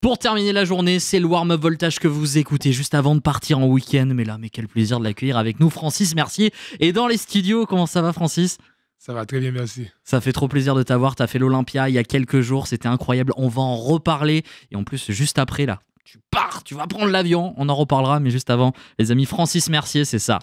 Pour terminer la journée, c'est le warm-up voltage que vous écoutez juste avant de partir en week-end. Mais quel plaisir de l'accueillir avec nous, Francis Mercier. Et dans les studios, comment ça va, Francis ? Ça va très bien, merci. Ça fait trop plaisir de t'avoir. T'as fait l'Olympia il y a quelques jours, c'était incroyable. On va en reparler. Et en plus, juste après, là, tu pars, tu vas prendre l'avion. On en reparlera, mais juste avant, les amis, Francis Mercier, c'est ça.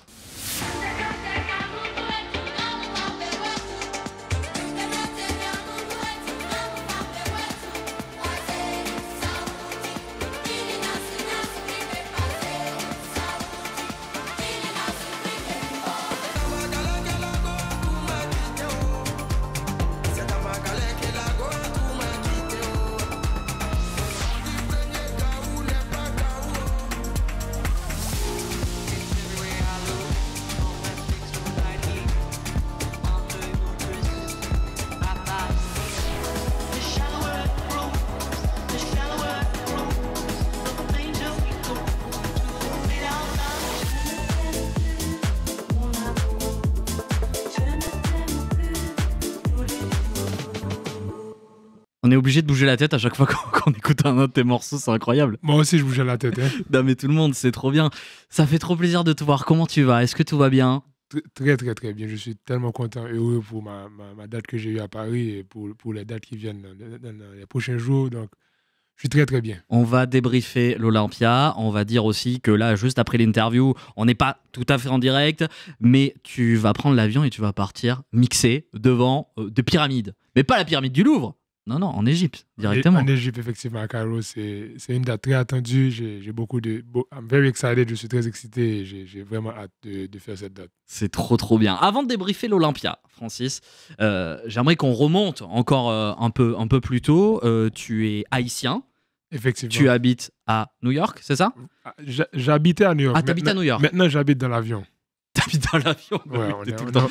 On est obligé de bouger la tête à chaque fois qu'on écoute un de tes morceaux, c'est incroyable. Moi aussi, je bougeais la tête. Non mais tout le monde, c'est trop bien. Ça fait trop plaisir de te voir. Comment tu vas ? Est-ce que tout va bien ? Très, très, très bien. Je suis tellement content et heureux pour ma date que j'ai eue à Paris et pour les dates qui viennent dans les prochains jours. Donc, je suis très, très bien. On va débriefer l'Olympia. On va dire aussi que là, juste après l'interview, on n'est pas tout à fait en direct, mais tu vas prendre l'avion et tu vas partir mixer devant des pyramides. Mais pas la pyramide du Louvre. Non, en Égypte, directement. En Égypte, effectivement, à Cairo, c'est une date très attendue. J'ai beaucoup de... I'm very excited, je suis très excité et j'ai vraiment hâte de faire cette date. C'est trop bien. Avant de débriefer l'Olympia, Francis, j'aimerais qu'on remonte encore un peu plus tôt. Tu es haïtien. Effectivement. Tu habites à New York, c'est ça ? J'habitais à New York. Ah, t'habites à New York. Maintenant, j'habite dans l'avion. T'habites dans l'avion. Ouais,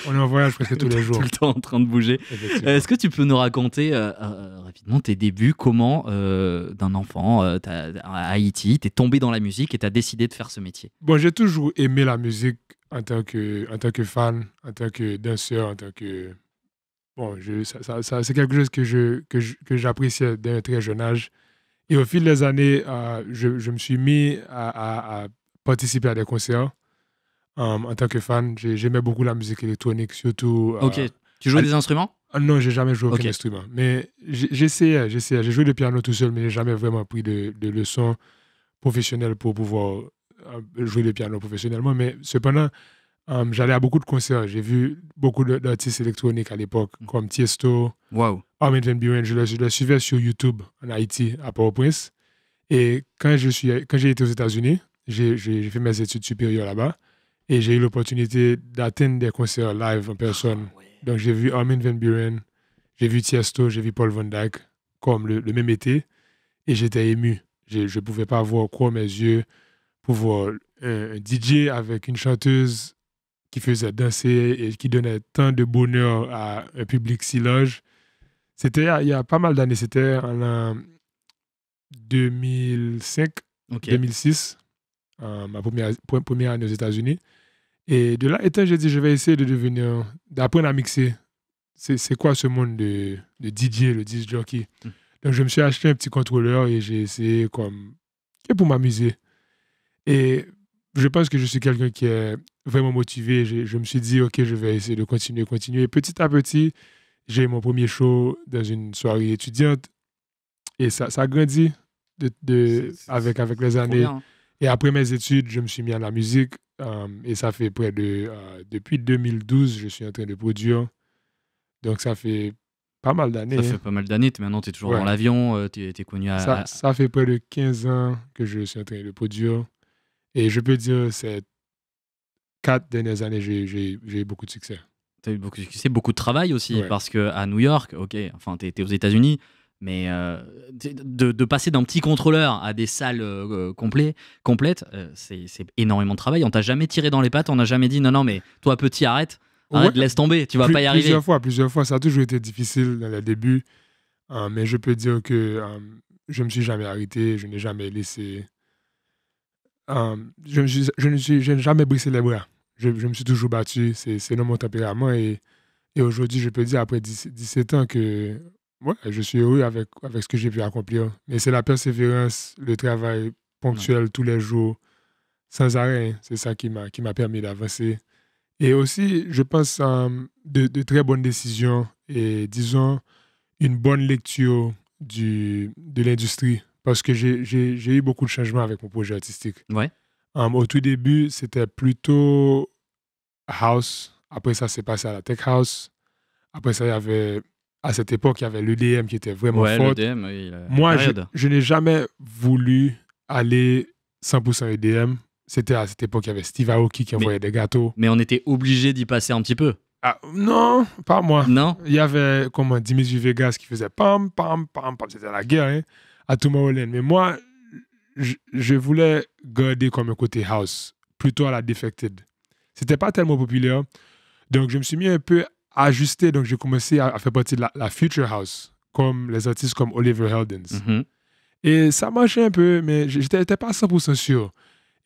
on est en voyage presque tous les jours. Tout le temps en train de bouger. Est-ce que tu peux nous raconter rapidement tes débuts ? Comment, d'un enfant à Haïti, t'es tombé dans la musique et t'as décidé de faire ce métier ? Bon, j'ai toujours aimé la musique en tant que fan, en tant que danseur, en tant que... Bon, c'est quelque chose que j'appréciais dès un très jeune âge. Et au fil des années, je me suis mis à participer à des concerts. En tant que fan, j'aimais beaucoup la musique électronique, surtout... Ok, tu jouais des instruments ? Non, j'ai jamais joué aucun instrument. Mais j'essayais. J'ai joué le piano tout seul, mais j'ai jamais vraiment pris de leçons professionnelles pour pouvoir jouer le piano professionnellement. Mais cependant, j'allais à beaucoup de concerts. J'ai vu beaucoup d'artistes électroniques à l'époque, comme Tiesto, Armin van Buuren. Je le suivais sur YouTube en Haïti, à Port-au-Prince. Et quand j'ai été aux États-Unis, j'ai fait mes études supérieures là-bas. Et j'ai eu l'opportunité d'atteindre des concerts live en personne. Donc, j'ai vu Armin van Buuren, j'ai vu Tiesto, j'ai vu Paul Van Dyk, comme le même été. Et j'étais ému. Je ne pouvais pas croire mes yeux pour voir un DJ avec une chanteuse qui faisait danser et qui donnait tant de bonheur à un public si large. C'était il y a pas mal d'années. C'était en 2005, 2006, ma première année aux États-Unis. Et de là étant, j'ai dit, je vais essayer d'apprendre à mixer. C'est quoi ce monde de DJ, le disc jockey? Donc, je me suis acheté un petit contrôleur et j'ai essayé pour m'amuser. Et je pense que je suis quelqu'un qui est vraiment motivé. Je me suis dit, OK, je vais essayer de continuer. Et petit à petit, j'ai eu mon premier show dans une soirée étudiante. Et ça a grandi avec les années. Et après mes études, je me suis mis à la musique. Et ça fait depuis 2012, je suis en train de produire. Donc, ça fait pas mal d'années. Ça fait pas mal d'années. Maintenant, tu es toujours dans l'avion. Tu es connu à... Ça fait près de 15 ans que je suis en train de produire. Et je peux dire, ces 4 dernières années, j'ai eu beaucoup de succès. Tu as eu beaucoup de succès, beaucoup de travail aussi. Parce qu'à New York, OK, enfin, tu es aux États-Unis. Mais de passer d'un petit contrôleur à des salles complètes, c'est énormément de travail. On t'a jamais tiré dans les pattes, on n'a jamais dit non, mais toi petit, arrête, laisse tomber, tu vas pas y arriver. Plusieurs fois, ça a toujours été difficile dans les débuts. Mais je peux dire que je me suis jamais arrêté, je n'ai jamais laissé... je n'ai jamais brisé les bras. Je me suis toujours battu, c'est dans mon tempérament. Et aujourd'hui, je peux dire, après 17 ans, que Ouais, je suis heureux avec ce que j'ai pu accomplir. Mais c'est la persévérance, le travail ponctuel tous les jours, sans arrêt. Hein. C'est ça qui m'a permis d'avancer. Et aussi, je pense de très bonnes décisions et, disons, une bonne lecture de l'industrie. Parce que j'ai eu beaucoup de changements avec mon projet artistique. Ouais. Au tout début, c'était plutôt house. Après ça, c'est passé à la tech house. Après ça, à cette époque, il y avait l'EDM qui était vraiment forte. l'EDM, oui, Moi, je n'ai jamais voulu aller 100% EDM. C'était à cette époque, il y avait Steve Aoki qui envoyait des gâteaux. Mais on était obligé d'y passer un petit peu. Ah, non, pas moi. Non. Il y avait Dimitri Vegas qui faisait pam, pam, pam, pam. C'était la guerre, hein, à Tomorrowland. Mais moi, je voulais garder comme un côté house, plutôt à la Defected. C'était pas tellement populaire. Donc, je me suis mis un peu ajusté. Donc, j'ai commencé à faire partie de la Future House, comme les artistes comme Oliver Heldens. Mm-hmm. Et ça marchait un peu, mais je n'étais pas 100% sûr.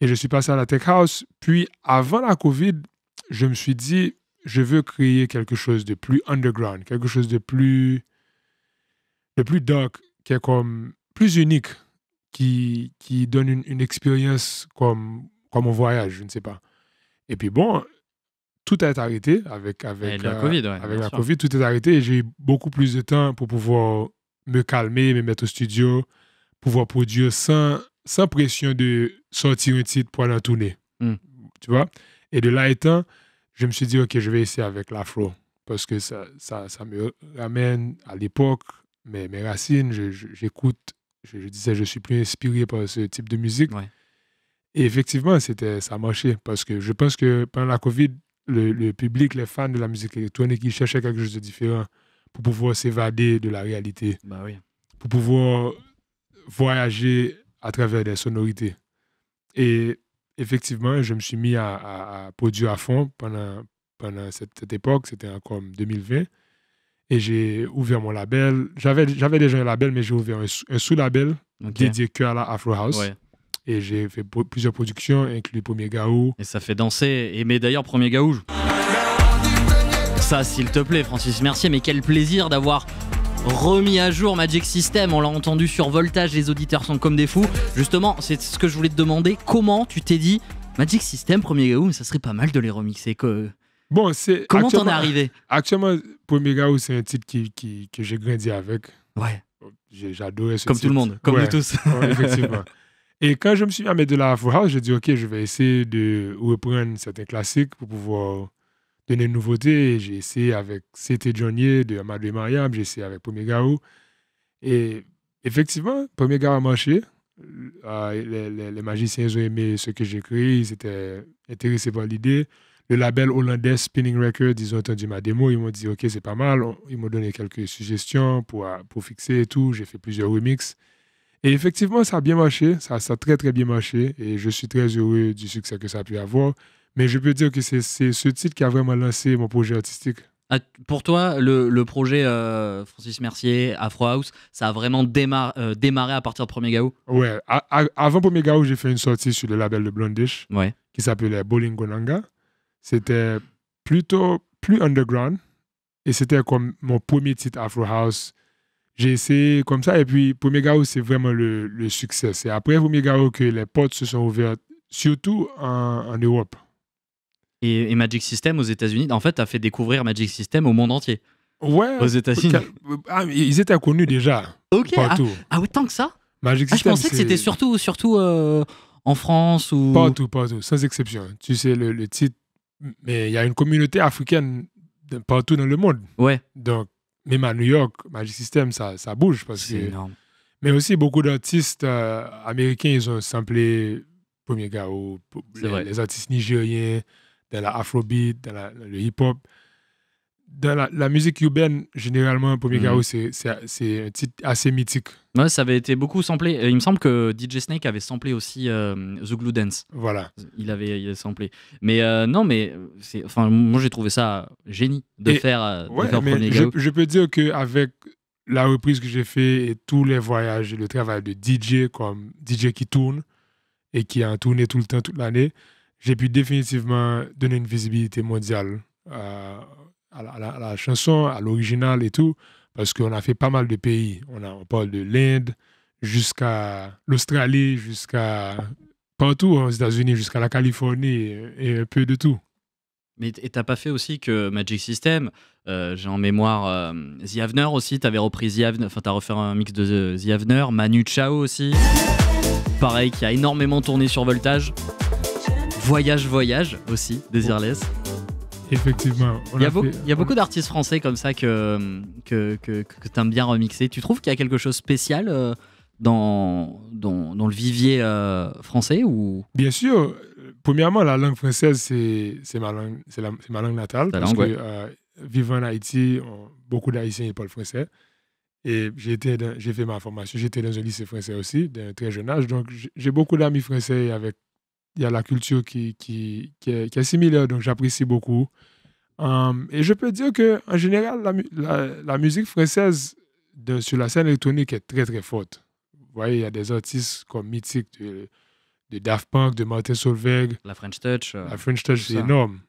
Et je suis passé à la Tech House. Puis, avant la COVID, je me suis dit, je veux créer quelque chose de plus underground, quelque chose de plus dark, qui est comme plus unique, qui donne une expérience comme un voyage, je ne sais pas. Et puis bon, tout a été arrêté avec la COVID. Ouais, avec la COVID, tout est arrêté et j'ai eu beaucoup plus de temps pour pouvoir me calmer, me mettre au studio, pouvoir produire sans pression de sortir un titre pour aller en tournée. Tu vois? Et de là étant, je me suis dit, OK, je vais essayer avec l'afro parce que ça me ramène à l'époque, mes racines, j'écoute, je disais, je suis plus inspiré par ce type de musique. Ouais. Et effectivement, ça a marché parce que je pense que pendant la COVID, le public, les fans de la musique électronique, ils cherchaient quelque chose de différent pour pouvoir s'évader de la réalité, bah oui. pour pouvoir voyager à travers des sonorités. Et effectivement, je me suis mis à produire à fond pendant cette époque, c'était encore 2020. Et j'ai ouvert mon label. J'avais déjà un label, mais j'ai ouvert un sous-label dédié que à la Afro House. Ouais. Et j'ai fait plusieurs productions, inclus Premier Gaou. Et ça fait danser. Et mais d'ailleurs, Premier Gaou, ça, s'il te plaît, Francis Mercier, mais quel plaisir d'avoir remis à jour Magic System. On l'a entendu sur Voltage, les auditeurs sont comme des fous. Justement, c'est ce que je voulais te demander. Comment tu t'es dit, Magic System, Premier Gaou, mais ça serait pas mal de les remixer Bon, comment t'en es arrivé? Actuellement, Premier Gaou, c'est un titre que j'ai grandi avec. Ouais. J'adorais ce comme titre. Tout le monde, comme nous tous. Ouais, effectivement. Et quand je me suis mis à mettre de la Afro House, j'ai dit, OK, je vais essayer de reprendre certains classiques pour pouvoir donner une nouveauté. Et j'ai essayé avec C.T. Johnny de Amadou et Mariam, j'ai essayé avec Premier Gaou. Et effectivement, Premier Gaou a marché. Les magiciens ont aimé ce que j'ai créé, ils étaient intéressés par l'idée. Le label hollandais Spinning Records, ils ont entendu ma démo, ils m'ont dit OK, c'est pas mal. Ils m'ont donné quelques suggestions pour fixer et tout. J'ai fait plusieurs remixes. Et effectivement, ça a bien marché, ça a très très bien marché et je suis très heureux du succès que ça a pu avoir. Mais je peux dire que c'est ce titre qui a vraiment lancé mon projet artistique. Pour toi, le projet Francis Mercier, Afro House, ça a vraiment démarré à partir de Premier Gaou? Ouais, avant Premier Gaou, j'ai fait une sortie sur le label de Blondish qui s'appelait Bolingonanga. C'était plutôt plus underground et c'était comme mon premier titre Afro House. J'ai essayé comme ça et puis Premier Gaou, c'est vraiment le succès. C'est après Premier Gaou que les portes se sont ouvertes, surtout en Europe. Et Magic System aux États-Unis, en fait, tu as fait découvrir Magic System au monde entier. Ouais. Aux États-Unis. Ils étaient connus déjà. Ok. Partout. Ah oui, tant que ça? Magic System, je pensais que c'était surtout en France ou. Partout, sans exception. Tu sais, le titre. Mais il y a une communauté africaine partout dans le monde. Ouais. Donc, même à New York, Magic System, ça bouge. C'est énorme. Mais aussi, beaucoup d'artistes américains, ils ont samplé Premier Gaou, les artistes nigériens, dans la afrobeat, dans le hip-hop. Dans la musique urbaine, généralement, Premier Gaou, c'est un titre assez mythique. Ouais, ça avait été beaucoup samplé. Il me semble que DJ Snake avait samplé aussi The Glue Dance. Voilà. Il avait samplé. Mais non, mais moi j'ai trouvé ça génie de faire Premier Gaou. Je peux dire qu'avec la reprise que j'ai fait et tous les voyages et le travail de DJ, comme DJ qui tourne et qui a tourné tout le temps, toute l'année, j'ai pu définitivement donner une visibilité mondiale à la chanson, à l'original et tout. parce qu'on a fait pas mal de pays. On parle de l'Inde jusqu'à l'Australie, jusqu'à partout aux États-Unis, jusqu'à la Californie et un peu de tout. Mais t'as pas fait aussi que Magic System, j'ai en mémoire The Avener aussi, t'avais repris The Avener, enfin t'as refait un mix de The Avener, Manu Chao aussi, pareil, qui a énormément tourné sur Voltage. Voyage aussi, Desireless. Effectivement. Il y a beaucoup d'artistes français comme ça que t'aimes bien remixer. Tu trouves qu'il y a quelque chose de spécial dans le vivier français ou... Bien sûr. Premièrement, la langue française, c'est ma langue natale. Parce que vivant en Haïti, beaucoup d'Haïtiens parlent français. Et j'ai fait ma formation, j'étais dans un lycée français aussi, d'un très jeune âge. Donc, j'ai beaucoup d'amis français il y a la culture qui est similaire, donc j'apprécie beaucoup. Et je peux dire qu'en général, la musique française sur la scène électronique est très, très forte. Vous voyez, il y a des artistes comme mythiques de Daft Punk, de Martin Solveig. La French Touch. La French Touch, c'est énorme.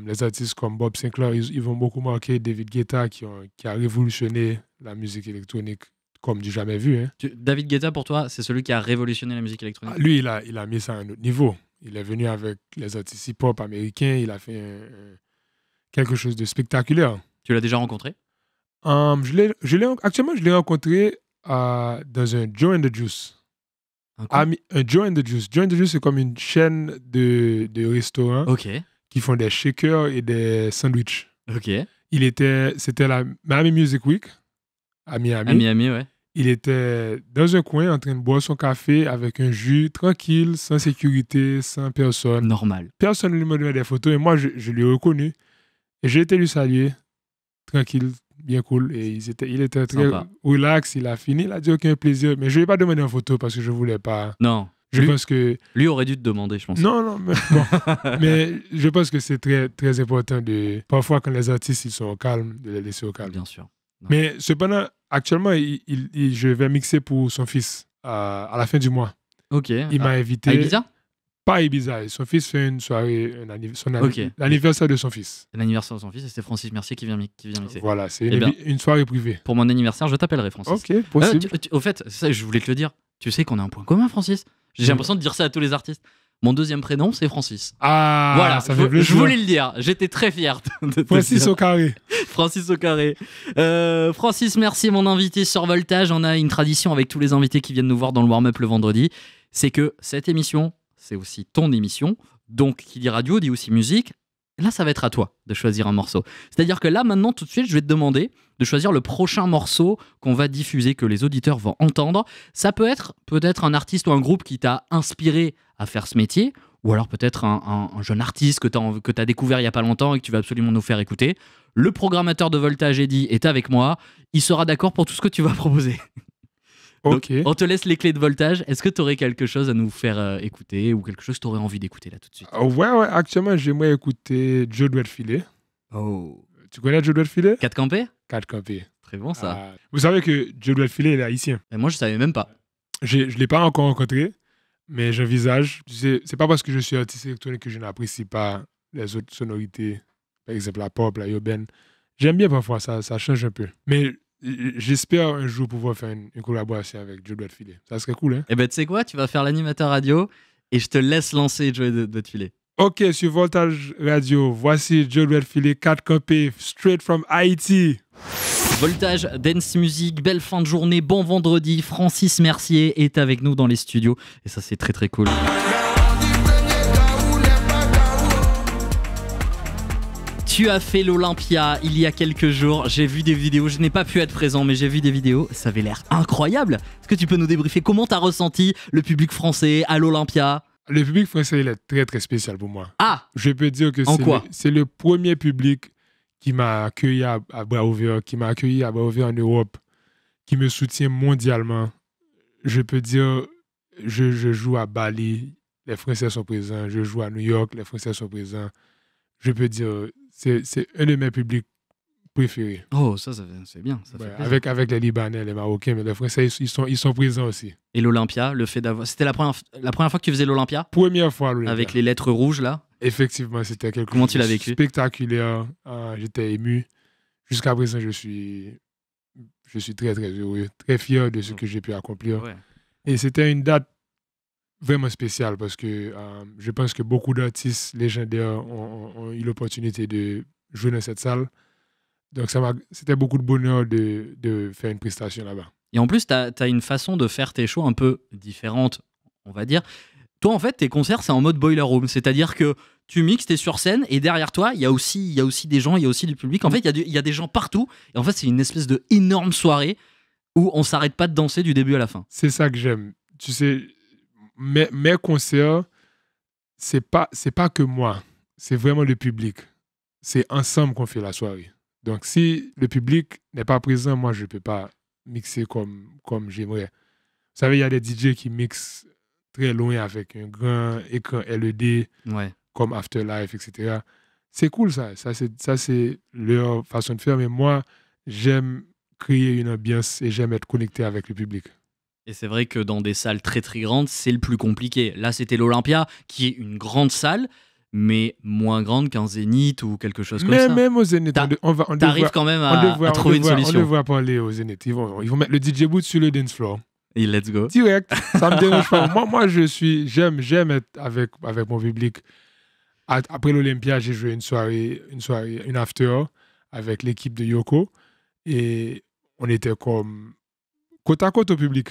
Les artistes comme Bob Sinclair, ils vont beaucoup marquer. David Guetta, qui a révolutionné la musique électronique comme du jamais vu. Hein. David Guetta, pour toi, c'est celui qui a révolutionné la musique électronique? Lui, il a mis ça à un autre niveau. Il est venu avec les artistes hip-hop américains. Il a fait quelque chose de spectaculaire. Tu l'as déjà rencontré? Actuellement, je l'ai rencontré dans un Joe and the Juice. Un Joe and the Juice. Joe and the Juice, c'est comme une chaîne de restaurants qui font des shakers et des sandwichs. C'était la Miami Music Week à Miami. À Miami, ouais. Il était dans un coin en train de boire son café avec un jus tranquille, sans sécurité, sans personne. Normal. Personne ne lui m'a donné des photos et moi, je l'ai reconnu. Et j'ai été lui saluer, tranquille, bien cool. Et il était très relax, il a fini, il a dit aucun plaisir. Mais je ne lui ai pas demandé en photo parce que je ne voulais pas. Non. Je pense que... Lui aurait dû te demander, je pense. Non, mais, bon. Mais je pense que c'est très, très important parfois quand les artistes ils sont au calme, de les laisser au calme. Bien sûr. Non. Mais cependant, actuellement, je vais mixer pour son fils à la fin du mois. Il m'a invité. À Ibiza? Pas à Ibiza. Son fils fait une soirée, l'anniversaire de son fils. L'anniversaire de son fils, et c'est Francis Mercier qui vient mixer. Voilà, c'est une soirée privée. Pour mon anniversaire, je t'appellerai, Francis. Ok, possible. Au fait, ça, je voulais te le dire. Tu sais qu'on a un point commun, Francis. J'ai l'impression de dire ça à tous les artistes. Mon deuxième prénom, c'est Francis. Ah, voilà, ça fait plaisir. Je voulais le dire. J'étais très fier de Francis au carré. Francis au carré. Francis, merci, mon invité sur Voltage. On a une tradition avec tous les invités qui viennent nous voir dans le warm-up le vendredi. C'est que cette émission, c'est aussi ton émission. Donc, qui dit radio, dit aussi musique. Là, ça va être à toi de choisir un morceau. C'est-à-dire que là, maintenant, tout de suite, je vais te demander de choisir le prochain morceau qu'on va diffuser, que les auditeurs vont entendre. Ça peut être peut-être un artiste ou un groupe qui t'a inspiré à faire ce métier, ou alors peut-être un jeune artiste que tu as découvert il n'y a pas longtemps et que tu vas absolument nous faire écouter. Le programmateur de Voltage, Eddy, est avec moi. Il sera d'accord pour tout ce que tu vas proposer. Donc, on te laisse les clés de Voltage. Est-ce que tu aurais quelque chose à nous faire écouter ou quelque chose que tu aurais envie d'écouter là tout de suite? Ouais. Actuellement, j'aimerais écouter Joe doit filer. Oh. Tu connais Joe doit filer? 4 campés? 4 campés. Très bon, ça. Vous savez que Joe doit filer, il est haïtien. Et moi, je savais même pas. Je ne l'ai pas encore rencontré, mais j'envisage. C'est pas parce que je suis artiste électronique que je n'apprécie pas les autres sonorités. Par exemple, la pop, la urbaine. J'aime bien parfois, ça change un peu. Mais j'espère un jour pouvoir faire une collaboration avec Joe doit filer. Ça serait cool, hein? Eh ben, tu sais quoi? Tu vas faire l'animateur radio et je te laisse lancer Joe doit filer. Ok, sur Voltage Radio, voici Joe doit filer 4 campés, straight from Haïti. Voltage, dance music, belle fin de journée, bon vendredi. Francis Mercier est avec nous dans les studios et ça, c'est très très cool. Tu as fait l'Olympia il y a quelques jours. J'ai vu des vidéos. Je n'ai pas pu être présent, mais j'ai vu des vidéos. Ça avait l'air incroyable. Est-ce que tu peux nous débriefer comment tu as ressenti le public français à l'Olympia? Le public français, il est très très spécial pour moi. Ah! Je peux dire que c'est le premier public qui m'a accueilli à bras ouverts, qui m'a accueilli à bras ouverts en Europe, qui me soutient mondialement. Je peux dire, je joue à Bali, les Français sont présents. Je joue à New York, les Français sont présents. Je peux dire, c'est un de mes publics préférés. Oh, ça c'est bien. Ça fait avec les Libanais, les Marocains, mais les Français, ils sont présents aussi. Et l'Olympia, le fait d'avoir... C'était la première fois que tu faisais l'Olympia? Première fois, l'Olympia. Avec les lettres rouges, là? Effectivement, c'était quelque chose de spectaculaire. J'étais ému. Jusqu'à présent, je suis je suis très, très heureux, très fier de ce que j'ai pu accomplir. Ouais. Et c'était une date vraiment spéciale parce que je pense que beaucoup d'artistes légendaires ont eu l'opportunité de jouer dans cette salle. Donc, c'était beaucoup de bonheur de faire une prestation là-bas. Et en plus, tu as une façon de faire tes shows un peu différente, on va dire. Toi, en fait, tes concerts, c'est en mode boiler room. C'est-à-dire que tu mixes, tu es sur scène et derrière toi, il y a aussi des gens, il y a aussi du public. En fait, il y a des gens partout. Et en fait, c'est une espèce de énorme soirée où on s'arrête pas de danser du début à la fin. C'est ça que j'aime. Tu sais, mes concerts, c'est pas que moi. C'est vraiment le public. C'est ensemble qu'on fait la soirée. Donc, si le public n'est pas présent, moi, je ne peux pas mixer comme j'aimerais. Vous savez, il y a des DJ qui mixent très loin avec un grand écran LED, comme Afterlife, etc. C'est cool, ça. Ça, c'est leur façon de faire. Mais moi, j'aime créer une ambiance et j'aime être connecté avec le public. Et c'est vrai que dans des salles très, très grandes, c'est le plus compliqué. Là, c'était l'Olympia, qui est une grande salle, mais moins grande qu'un Zénith ou quelque chose comme ça. Même au Zénith, t'arrives quand même à trouver une solution. On devrait parler au Zénith. Ils vont mettre le DJ boot sur le dance floor. Et let's go. Direct. Ça me dérange pas. Moi, j'aime être avec mon public. Après l'Olympia, j'ai joué une after avec l'équipe de Yoko. Et on était comme côte à côte au public.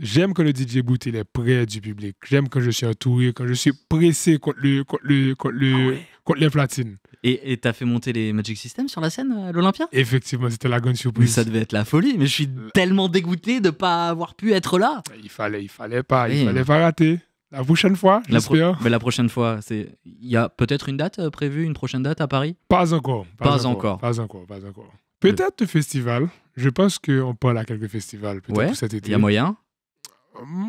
J'aime quand le DJ boot il est près du public. J'aime quand je suis entouré, quand je suis pressé contre les platines. Et t'as fait monter les Magic System sur la scène à l'Olympia ? Effectivement, c'était la grande surprise. Mais ça devait être la folie. Mais je suis tellement dégoûté de ne pas avoir pu être là. Il fallait pas rater. La prochaine fois, j'espère. Mais la prochaine fois, il y a peut-être une date prévue, une prochaine date à Paris ? Pas encore. Pas encore. Peut-être le festival. Je pense qu'on parle à quelques festivals peut-être pour cet été. Il y a moyen ?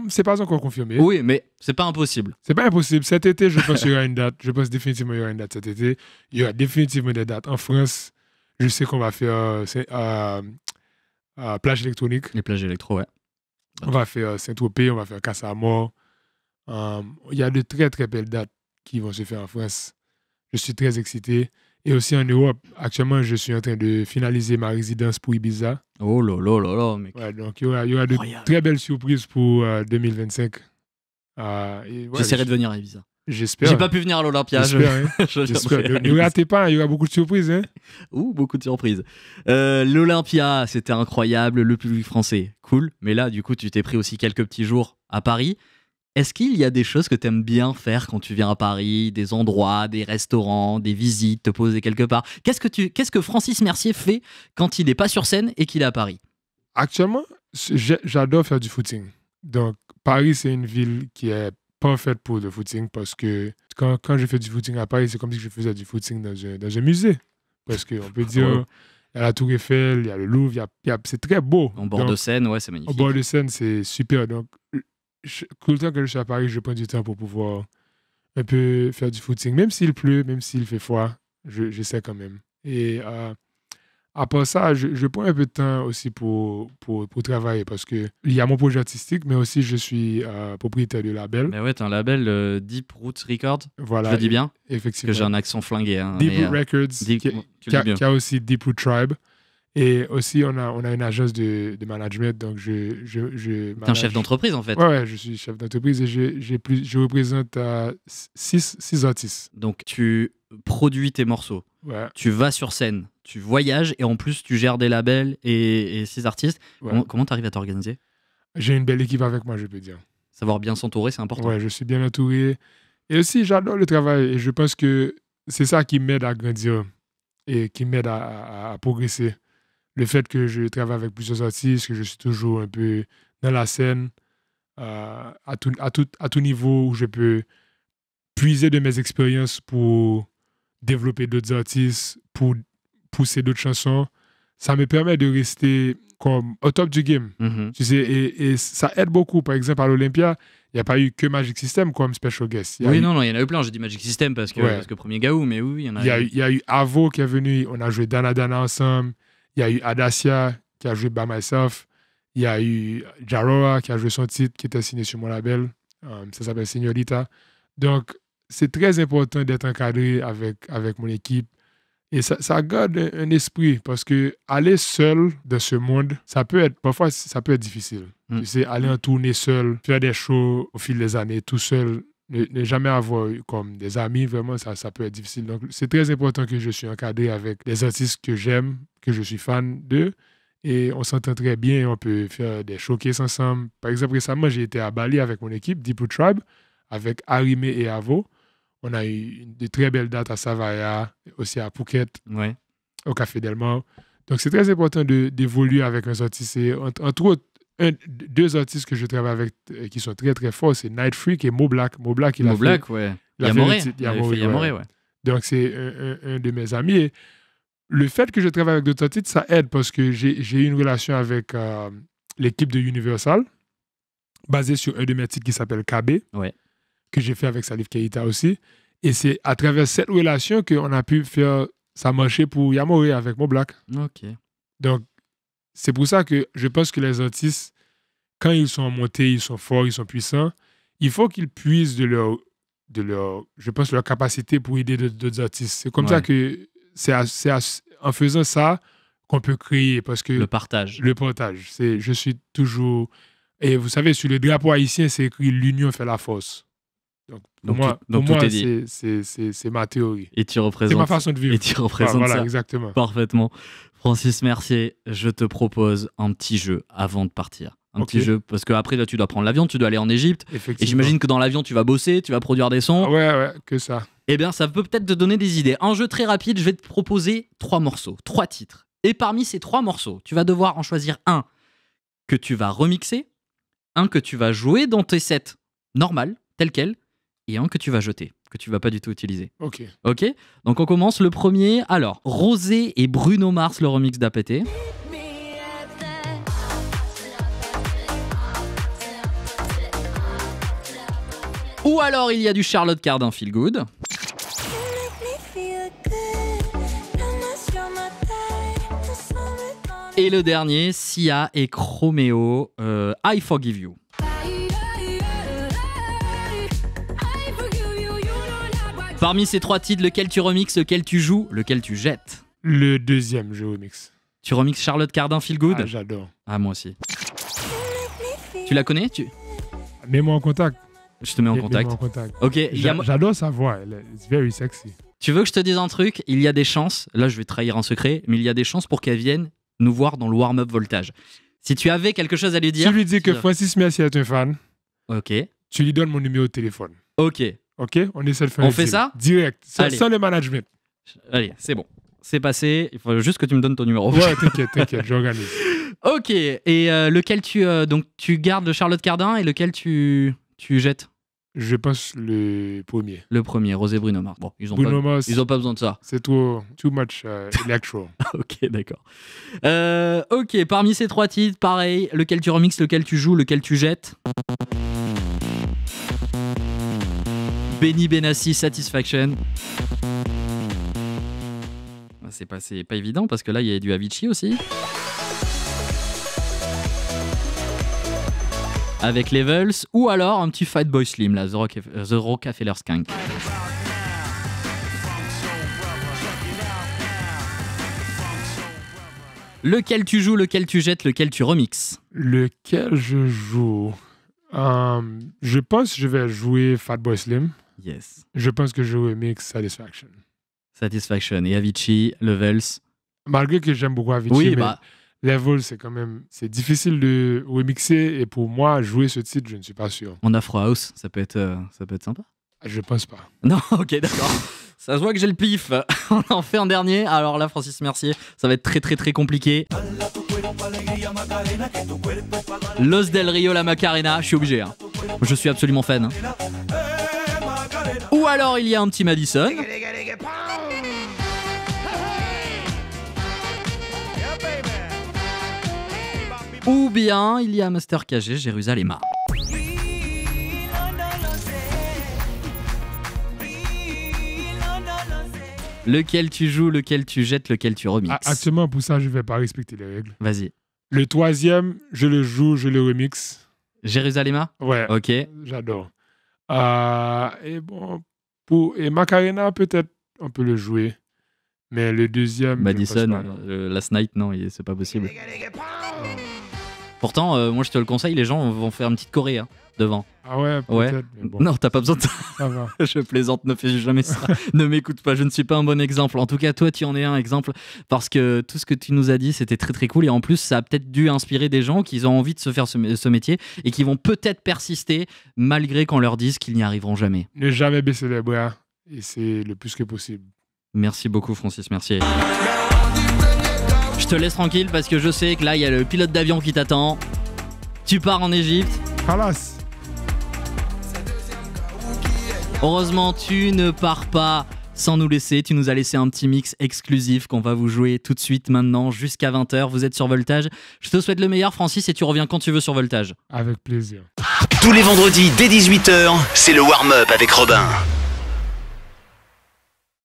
C'est pas encore confirmé. Oui, mais c'est pas impossible. C'est pas impossible. Cet été, je pense qu'il y aura une date. Je pense définitivement qu'il y aura une date cet été. Il y aura définitivement des dates. En France, je sais qu'on va faire plage électronique. Les plages électro, ouais. On va faire Saint-Tropez, on va faire Casa Amor. Il y a de très, très belles dates qui vont se faire en France. Je suis très excité. Et aussi en Europe, actuellement, je suis en train de finaliser ma résidence pour Ibiza. Oh là là là là, mec. Ouais, donc il y aura de très belles surprises pour 2025. J'essaierai de venir à Ibiza. J'espère. J'ai pas pu venir à l'Olympia. J'espère. Ne ratez pas, il y aura beaucoup de surprises. Hein. Beaucoup de surprises. L'Olympia, c'était incroyable. Le public français, cool. Mais là, du coup, tu t'es pris aussi quelques petits jours à Paris. Est-ce qu'il y a des choses que tu aimes bien faire quand tu viens à Paris, des endroits, des restaurants, des visites, te poser quelque part ? Qu'est-ce que Francis Mercier fait quand il n'est pas sur scène et qu'il est à Paris ? Actuellement, j'adore faire du footing. Donc, Paris, c'est une ville qui est parfaite pour le footing parce que quand je fais du footing à Paris, c'est comme si je faisais du footing dans un musée. Parce qu'on peut dire, il y a la Tour Eiffel, il y a le Louvre, c'est très beau. En bord de Seine, ouais, c'est magnifique. En bord de Seine, c'est super. Donc, tout le temps que je suis à Paris, je prends du temps pour pouvoir un peu faire du footing. Même s'il pleut, même s'il fait froid, j'essaie quand même. Et à part ça, je prends un peu de temps aussi pour travailler parce qu'il y a mon projet artistique, mais aussi je suis propriétaire de label. Mais ouais, tu as un label Deep Roots Records. Voilà. Je le dis bien ? Effectivement. Parce que j'ai un accent flingué. Hein, Deep Root Records, qui a aussi Deep Root Tribe. Et aussi, on a une agence de management, donc je T'es un chef d'entreprise, en fait. Ouais, je suis chef d'entreprise et je représente 6 artistes. Donc, tu produis tes morceaux, tu vas sur scène, tu voyages et en plus, tu gères des labels et 6 artistes. Ouais. Comment tu arrives à t'organiser ? J'ai une belle équipe avec moi, je peux dire. Savoir bien s'entourer, c'est important. Ouais, je suis bien entouré. Et aussi, j'adore le travail et je pense que c'est ça qui m'aide à grandir et qui m'aide à progresser. Le fait que je travaille avec plusieurs artistes, que je suis toujours un peu dans la scène, à tout niveau où je peux puiser de mes expériences pour développer d'autres artistes, pour pousser d'autres chansons, ça me permet de rester comme au top du game. Mm-hmm. Tu sais, et ça aide beaucoup. Par exemple, à l'Olympia, il n'y a pas eu que Magic System comme special guest. Non, il y en a eu plein. J'ai dit Magic System parce que premier Gaou, mais oui, il y en a eu. Il y a eu Avo qui est venu, on a joué Dana Dana ensemble. Il y a eu Adacia qui a joué By Myself. Il y a eu Jaroa qui a joué son titre qui était signé sur mon label. Ça s'appelle Señorita. Donc, c'est très important d'être encadré avec mon équipe. Et ça garde un esprit parce que aller seul dans ce monde, parfois, ça peut être difficile. Tu sais, aller en tournée seul, faire des shows au fil des années tout seul, ne jamais avoir comme des amis, vraiment, ça peut être difficile. Donc, c'est très important que je suis encadré avec des artistes que j'aime, que je suis fan d'eux. Et on s'entend très bien, on peut faire des showcases ensemble. Par exemple, récemment, j'ai été à Bali avec mon équipe, Deep Root Tribe, avec Arime et Avo. On a eu de très belles dates à Savaya, aussi à Phuket, au Café Del Mar. Donc, c'est très important d'évoluer avec un artiste. Et entre autres, deux artistes que je travaille avec qui sont très, très forts, c'est Night Freak et Mo Black. Mo Black, ouais. Yamoré, ouais. Donc, c'est un de mes amis. Et le fait que je travaille avec d'autres artistes, ça aide parce que j'ai eu une relation avec l'équipe de Universal, basée sur un de mes titres qui s'appelle KB. Ouais. Que j'ai fait avec Salif Keita aussi. Et c'est à travers cette relation qu'on a pu faire ça marcher pour Yamoré avec Mo Black. OK. Donc, c'est pour ça que je pense que les artistes, quand ils sont montés, ils sont forts, ils sont puissants, il faut qu'ils puissent de leur je pense, leur capacité pour aider d'autres artistes. C'est comme ça que c'est en faisant ça qu'on peut créer. Parce que le partage. Je suis toujours... Et vous savez, sur le drapeau haïtien, c'est écrit « L'union fait la force ». Donc, pour moi c'est ma théorie. Et tu représentes. C'est ma façon de vivre. Et tu représentes ça exactement. Parfaitement. Francis Mercier, je te propose un petit jeu avant de partir. Un petit jeu, parce qu'après, là, tu dois prendre l'avion, tu dois aller en Égypte. Et j'imagine que dans l'avion, tu vas bosser, tu vas produire des sons. Ouais, que ça. Eh bien, ça peut peut-être te donner des idées. Un jeu très rapide, je vais te proposer 3 morceaux, 3 titres. Et parmi ces 3 morceaux, tu vas devoir en choisir un que tu vas remixer, un que tu vas jouer dans tes sets normal, tel quel, et un que tu vas jeter, que tu vas pas du tout utiliser. Ok. Donc on commence le premier. Alors, Rosé et Bruno Mars, le remix d'APT. Ou alors il y a du Charlotte Cardin, Feel Good. Et le dernier, Sia et Chromeo, I Forgive You. Parmi ces 3 titres, lequel tu remixes, lequel tu joues, lequel tu jettes? Le deuxième, je remix. Tu remixes Charlotte Cardin, Feel Good? Ah, j'adore. Ah, moi aussi. Tu la connais? Mets-moi en contact. Je te mets en contact. Ok. J'adore sa voix, it's very sexy. Tu veux que je te dise un truc? Il y a des chances, là je vais trahir un secret, mais il y a des chances pour qu'elle vienne nous voir dans le warm-up voltage. Si tu avais quelque chose à lui dire... Tu lui dis que Francis Mercier est un fan. Ok. Tu lui donnes mon numéro de téléphone. Ok, on essaie de faire on fait ça? Direct, sans le management. Allez, c'est bon. C'est passé, il faut juste que tu me donnes ton numéro. Ouais, t'inquiète, j'organise. Ok, et lequel donc tu gardes le Charlotte Cardin et lequel tu jettes? Je pense le premier. Le premier, Rosé Bruno Mars. Bon, ils ont pas besoin de ça. C'est too much electro. Ok, d'accord. Ok, parmi ces 3 titres, pareil, lequel tu remixes, lequel tu joues, lequel tu jettes? Benny Benassi, Satisfaction. C'est pas évident parce que là, il y a du Avicii aussi. Avec Levels, ou alors un petit Fatboy Slim, là, The Rockefeller Skunk. Lequel tu joues, lequel tu jettes, lequel tu remixes? Lequel je joue? Je pense que je vais jouer Fatboy Slim. Yes. Je pense que je remix Satisfaction. Satisfaction et Avicii, Levels. Malgré que j'aime beaucoup Avicii, mais Levels, c'est difficile de remixer et pour moi, jouer ce titre, je ne suis pas sûr. En Afro House, ça peut être sympa? Je pense pas. Non, ok, d'accord. Ça se voit que j'ai le pif. On en fait un dernier. Alors là, Francis Mercier, ça va être très très très compliqué. Los del Rio, la Macarena, je suis obligé. Hein. Je suis absolument fan. Hein. Ou alors il y a un petit Madison. Ou bien il y a Master KG, Jérusalem. Lequel tu joues, lequel tu jettes, lequel tu remixes? Actuellement, pour ça, je ne vais pas respecter les règles. Vas-y. Le troisième, je le joue, je le remixe. Jérusalem? Ouais. Ok. J'adore. Et bon, et Macarena, peut-être, on peut le jouer. Mais le deuxième... Madison, Last Night, non, c'est pas possible. Pourtant, moi je te le conseille, les gens vont faire une petite choré devant. Ah ouais, peut-être. Bon. Non, t'as pas besoin de ça. Ça va. Je plaisante, ne fais jamais ça. Ne m'écoute pas, je ne suis pas un bon exemple. En tout cas, toi, tu en es un exemple parce que tout ce que tu nous as dit, c'était très très cool. Et en plus, ça a peut-être dû inspirer des gens qui ont envie de se faire ce métier et qui vont peut-être persister malgré qu'on leur dise qu'ils n'y arriveront jamais. Ne jamais baisser les bras et c'est le plus que possible. Merci beaucoup, Francis, merci. Je te laisse tranquille parce que je sais que là, il y a le pilote d'avion qui t'attend. Tu pars en Égypte. Halas. Heureusement, tu ne pars pas sans nous laisser. Tu nous as laissé un petit mix exclusif qu'on va vous jouer tout de suite maintenant jusqu'à 20h. Vous êtes sur Voltage. Je te souhaite le meilleur, Francis, et tu reviens quand tu veux sur Voltage. Avec plaisir. Tous les vendredis dès 18h, c'est le warm-up avec Robin.